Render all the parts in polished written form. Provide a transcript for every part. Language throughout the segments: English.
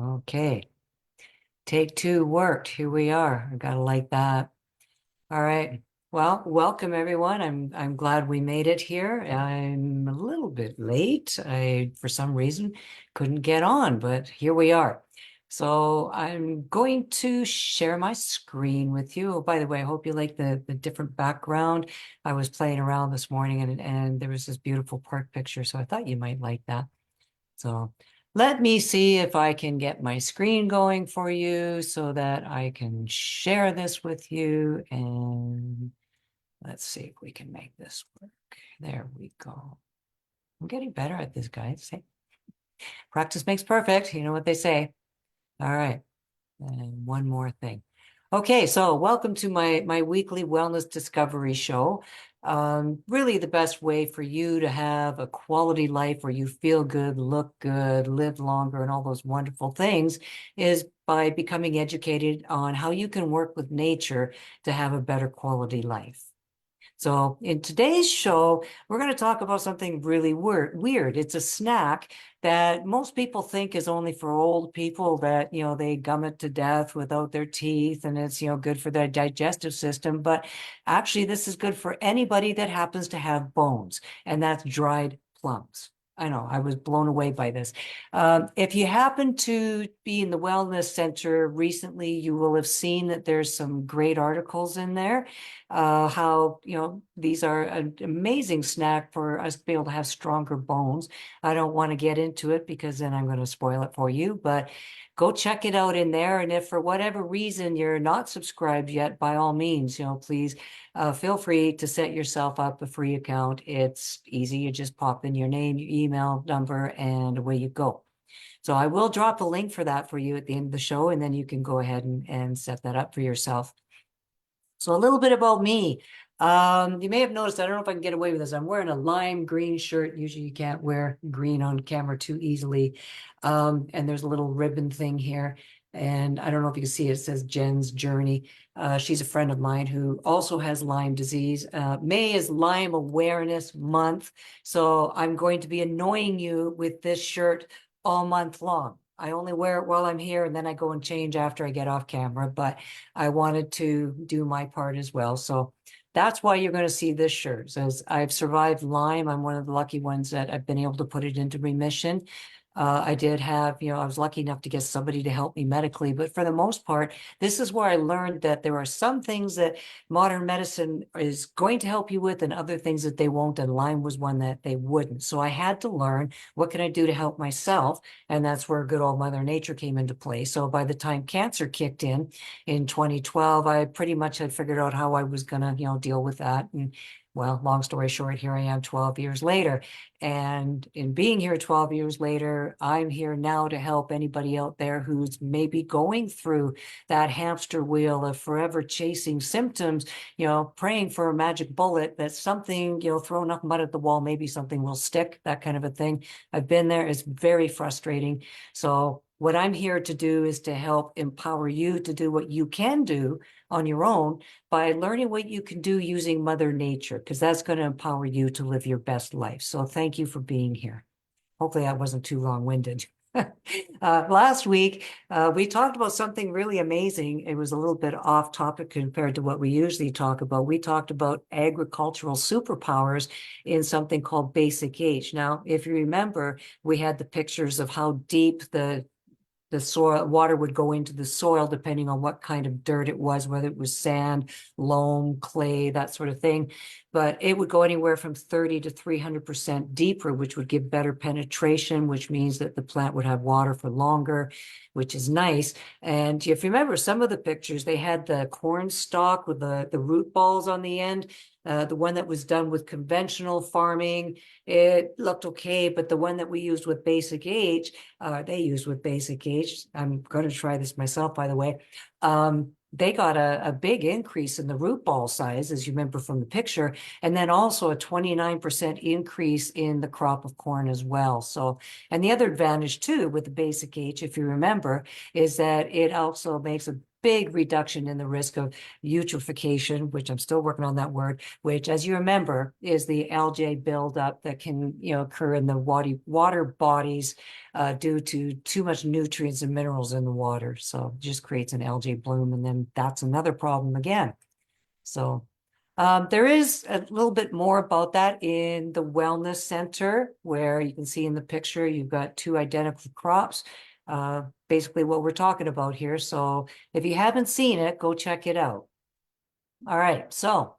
Okay. Take two worked. Here we are. I gotta like that. All right. Well, welcome everyone. I'm glad we made it here. I'm a little bit late. I, for some reason, couldn't get on, but here we are. So I'm going to share my screen with you. Oh, by the way, I hope you like the different background. I was playing around this morning and there was this beautiful park picture, so I thought you might like that. So let me see if I can get my screen going for you so that I can share this with you. And let's see if we can make this work. There we go. I'm getting better at this, guys. Hey, practice makes perfect. You know what they say. All right. And one more thing. Okay, so welcome to my weekly wellness discovery show. Really the best way for you to have a quality life where you feel good, look good, live longer, and all those wonderful things is by becoming educated on how you can work with nature to have a better quality life. So in today's show, we're going to talk about something really weird. It's a snack that most people think is only for old people that, they gum it to death without their teeth and it's, good for their digestive system. But actually, this is good for anybody that happens to have bones, and that's dried plums. I know, I was blown away by this. If you happen to be in the wellness center recently, you will have seen that there's some great articles in there, how, these are an amazing snack for us to be able to have stronger bones. I don't want to get into it because then I'm going to spoil it for you, but go check it out in there. And if for whatever reason you're not subscribed yet, by all means, please feel free to set yourself up a free account. It's easy. You just pop in your name, your email number, and away you go. So I will drop a link for that for you at the end of the show, and then you can go ahead and set that up for yourself. So a little bit about me. You may have noticed, I don't know if I can get away with this. I'm wearing a lime green shirt. Usually you can't wear green on camera too easily. And there's a little ribbon thing here. And I don't know if you can see it, it says Jen's Journey. She's a friend of mine who also has Lyme disease. May is Lyme Awareness Month. So I'm going to be annoying you with this shirt all month long. I only wear it while I'm here and then I go and change after I get off camera, but I wanted to do my part as well. So that's why you're going to see this shirt. Says I've survived Lyme. I'm one of the lucky ones that I've been able to put it into remission. I did have, I was lucky enough to get somebody to help me medically, but for the most part, this is where I learned that there are some things that modern medicine is going to help you with and other things that they won't, and Lyme was one that they wouldn't. So I had to learn, what can I do to help myself? And that's where good old Mother Nature came into play. So by the time cancer kicked in 2012, I pretty much had figured out how I was going to, deal with that. And well, long story short, here I am 12 years later. And in being here 12 years later, I'm here now to help anybody out there who's maybe going through that hamster wheel of forever chasing symptoms, praying for a magic bullet, that something, throw enough mud at the wall, maybe something will stick, that kind of a thing. I've been there. It's very frustrating. So what I'm here to do is to help empower you to do what you can do on your own by learning what you can do using Mother Nature, because that's going to empower you to live your best life. So thank you for being here. Hopefully that wasn't too long-winded. Last week, we talked about something really amazing. It was a little bit off topic compared to what we usually talk about. We talked about agricultural superpowers in something called Basic Age. Now, if you remember, we had the pictures of how deep the soil water would go into the soil depending on what kind of dirt it was, whether it was sand, loam, clay, that sort of thing. But it would go anywhere from 30 to 300% deeper, which would give better penetration, which means that the plant would have water for longer, which is nice. And if you remember some of the pictures, they had the corn stalk with the root balls on the end. The one that was done with conventional farming, it looked okay, but the one that we used with Basic Age, they used with Basic Age, I'm going to try this myself, by the way, they got a big increase in the root ball size, as you remember from the picture, and then also a 29% increase in the crop of corn as well. So, and the other advantage too with the Basic Age, if you remember, is that it also makes a big reduction in the risk of eutrophication, which I'm still working on that word, which, as you remember, is the algae buildup that can, occur in the water bodies due to too much nutrients and minerals in the water. So it just creates an algae bloom, and then that's another problem again. So there is a little bit more about that in the Wellness Center, where you can see in the picture, you've got two identical crops, basically what we're talking about here. So if you haven't seen it, go check it out. All right, so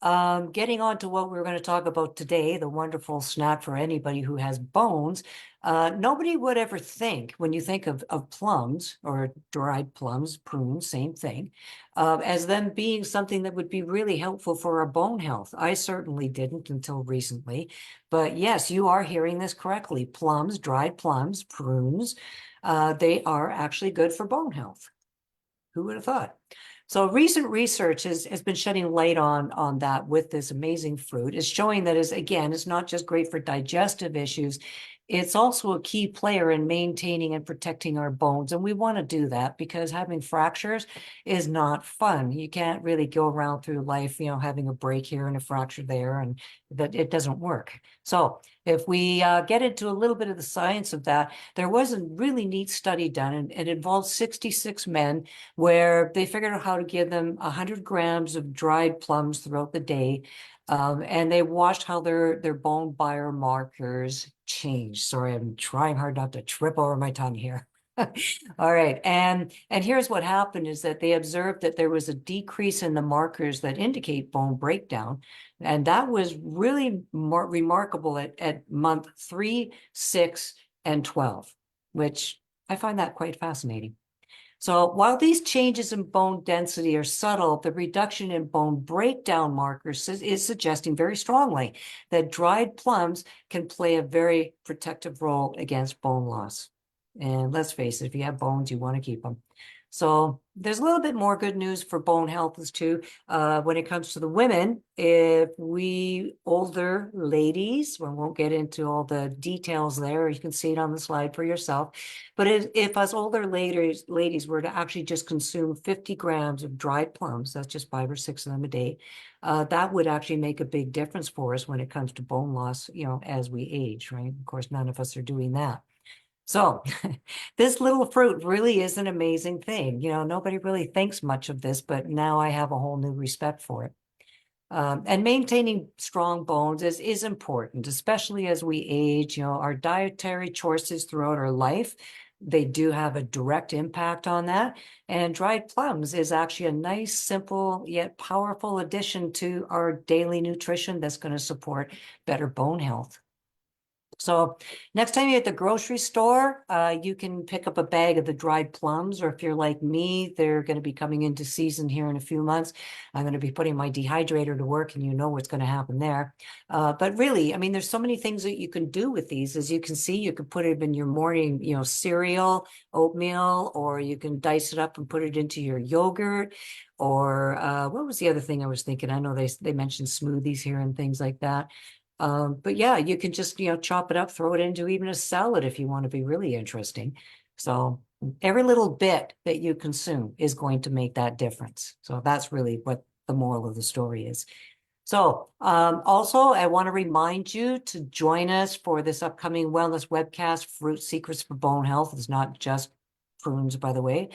getting on to what we're going to talk about today, the wonderful snack for anybody who has bones. Nobody would ever think, when you think of plums or dried plums, prunes, same thing, as them being something that would be really helpful for our bone health. I certainly didn't until recently. But yes, you are hearing this correctly. Plums, dried plums, prunes, they are actually good for bone health. Who would have thought? So recent research has been shedding light on that with this amazing fruit. It's showing that it's not just great for digestive issues, it's also a key player in maintaining and protecting our bones. And we want to do that because having fractures is not fun. You can't really go around through life, having a break here and a fracture there, and that it doesn't work. So if we get into a little bit of the science of that, there was a really neat study done, and it involved 66 men where they figured out how to give them 100 grams of dried plums throughout the day. And they watched how their bone biomarkers changed. Sorry, I'm trying hard not to trip over my tongue here. All right. And here's what happened is that they observed that there was a decrease in the markers that indicate bone breakdown. And that was really more remarkable at month 3, 6, and 12, which I find that quite fascinating. So while these changes in bone density are subtle, the reduction in bone breakdown markers is suggesting very strongly that dried plums can play a very protective role against bone loss. And let's face it, if you have bones, you want to keep them. So there's a little bit more good news for bone health as too. When it comes to the women, if we older ladies, we won't get into all the details there. You can see it on the slide for yourself. But if us older ladies were to actually just consume 50 grams of dried plums, that's just 5 or 6 of them a day, that would actually make a big difference for us when it comes to bone loss, as we age, right? Of course, none of us are doing that. So this little fruit really is an amazing thing. Nobody really thinks much of this, but now I have a whole new respect for it. And maintaining strong bones is important, especially as we age. Our dietary choices throughout our life, they do have a direct impact on that. And dried plums is actually a nice, simple, yet powerful addition to our daily nutrition that's going to support better bone health. So next time you're at the grocery store, you can pick up a bag of the dried plums, or if you're like me, they're going to be coming into season here in a few months. I'm going to be putting my dehydrator to work, and you know what's going to happen there. But really, I mean, there's so many things that you can do with these. As you can see, you can put it in your morning, cereal, oatmeal, or you can dice it up and put it into your yogurt. Or what was the other thing I was thinking? I know they mentioned smoothies here and things like that. But yeah, you can just, chop it up, throw it into even a salad if you want to be really interesting. So every little bit that you consume is going to make that difference. So that's really what the moral of the story is. So also, I want to remind you to join us for this upcoming wellness webcast, Fruit Secrets for Bone Health. It's not just prunes, by the way.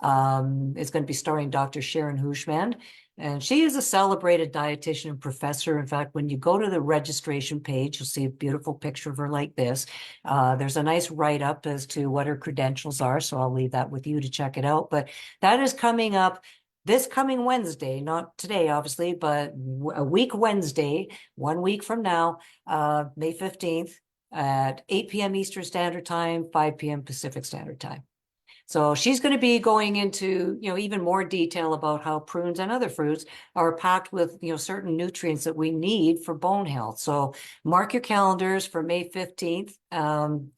It's going to be starring Dr. Sharon Hushman. And she is a celebrated dietitian and professor. In fact, when you go to the registration page, you'll see a beautiful picture of her like this. There's a nice write-up as to what her credentials are, so I'll leave that with you to check it out. But that is coming up this coming Wednesday, not today, obviously, but a week Wednesday, 1 week from now, May 15th at 8 p.m. Eastern Standard Time, 5 p.m. Pacific Standard Time. So she's going to be going into, even more detail about how prunes and other fruits are packed with, certain nutrients that we need for bone health. So mark your calendars for May 15th,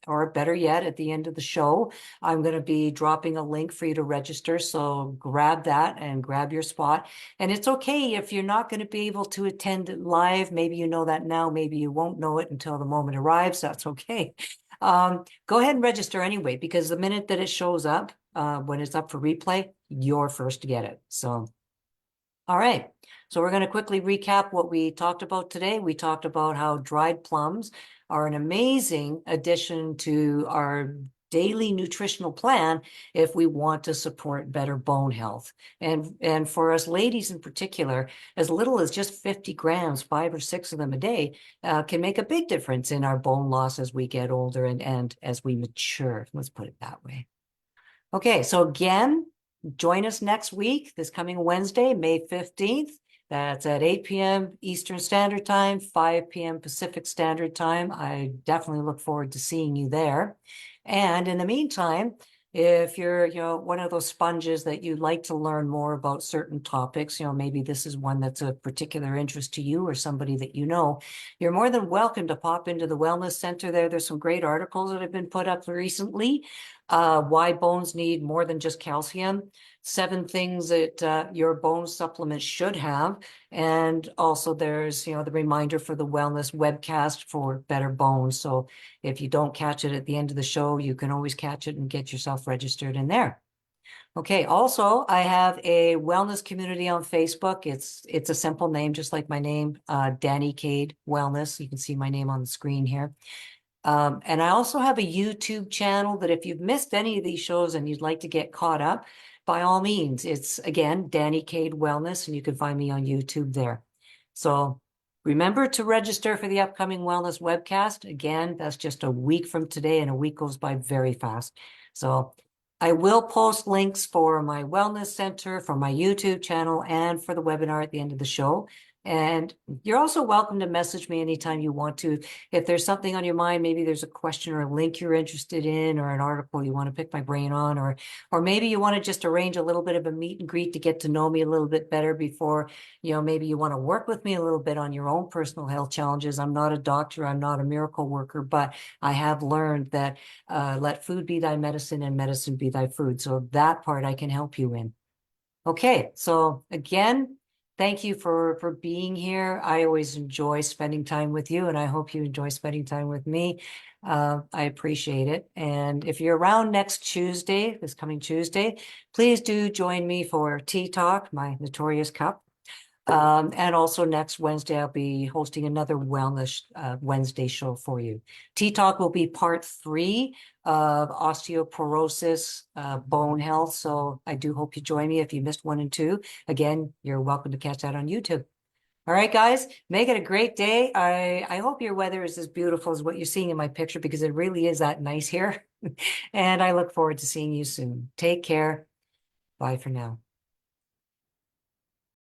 or better yet, at the end of the show, I'm going to be dropping a link for you to register. So grab that and grab your spot. And it's okay if you're not going to be able to attend live. Maybe you know that now, maybe you won't know it until the moment arrives. That's okay. Go ahead and register anyway, because the minute that it shows up, when it's up for replay, you're first to get it. So, all right. So we're going to quickly recap what we talked about today. We talked about how dried plums are an amazing addition to our daily nutritional plan if we want to support better bone health. And for us ladies in particular, as little as just 50 grams, 5 or 6 of them a day, can make a big difference in our bone loss as we get older and as we mature. Let's put it that way. Okay, so again, join us next week, this coming Wednesday, May 15th. That's at 8 p.m. Eastern Standard Time, 5 p.m. Pacific Standard Time. I definitely look forward to seeing you there. And in the meantime, if you're, one of those sponges that you'd like to learn more about certain topics, maybe this is one that's of particular interest to you or somebody that you know, you're more than welcome to pop into the Wellness Center there. There's some great articles that have been put up recently. Why bones need more than just calcium, 7 things that your bone supplement should have. And also there's, the reminder for the wellness webcast for better bones. So if you don't catch it at the end of the show, you can always catch it and get yourself registered in there. Okay, also, I have a wellness community on Facebook. It's a simple name, just like my name, Danny Cade Wellness. You can see my name on the screen here. And I also have a YouTube channel that if you've missed any of these shows and you'd like to get caught up, by all means, it's again, Danny Cade Wellness, and you can find me on YouTube there. So remember to register for the upcoming wellness webcast. Again, that's just a week from today, and a week goes by very fast. So I will post links for my wellness center, for my YouTube channel, and for the webinar at the end of the show. And you're also welcome to message me anytime you want to. If there's something on your mind, maybe there's a question or a link you're interested in, or an article you want to pick my brain on, or maybe you want to just arrange a little bit of a meet and greet to get to know me a little bit better before, maybe you want to work with me a little bit on your own personal health challenges. I'm not a doctor, I'm not a miracle worker, but I have learned that let food be thy medicine and medicine be thy food. So that part I can help you in. Okay, so again, thank you for being here. I always enjoy spending time with you, and I hope you enjoy spending time with me. I appreciate it. And if you're around next Tuesday, this coming Tuesday, please do join me for Tea Talk, my notorious cup. And also next Wednesday, I'll be hosting another Wellness Wednesday show for you. Tea Talk will be part 3 of osteoporosis, bone health. So I do hope you join me if you missed 1 and 2. Again, you're welcome to catch that on YouTube. All right, guys, make it a great day. I hope your weather is as beautiful as what you're seeing in my picture, because it really is that nice here. And I look forward to seeing you soon. Take care. Bye for now.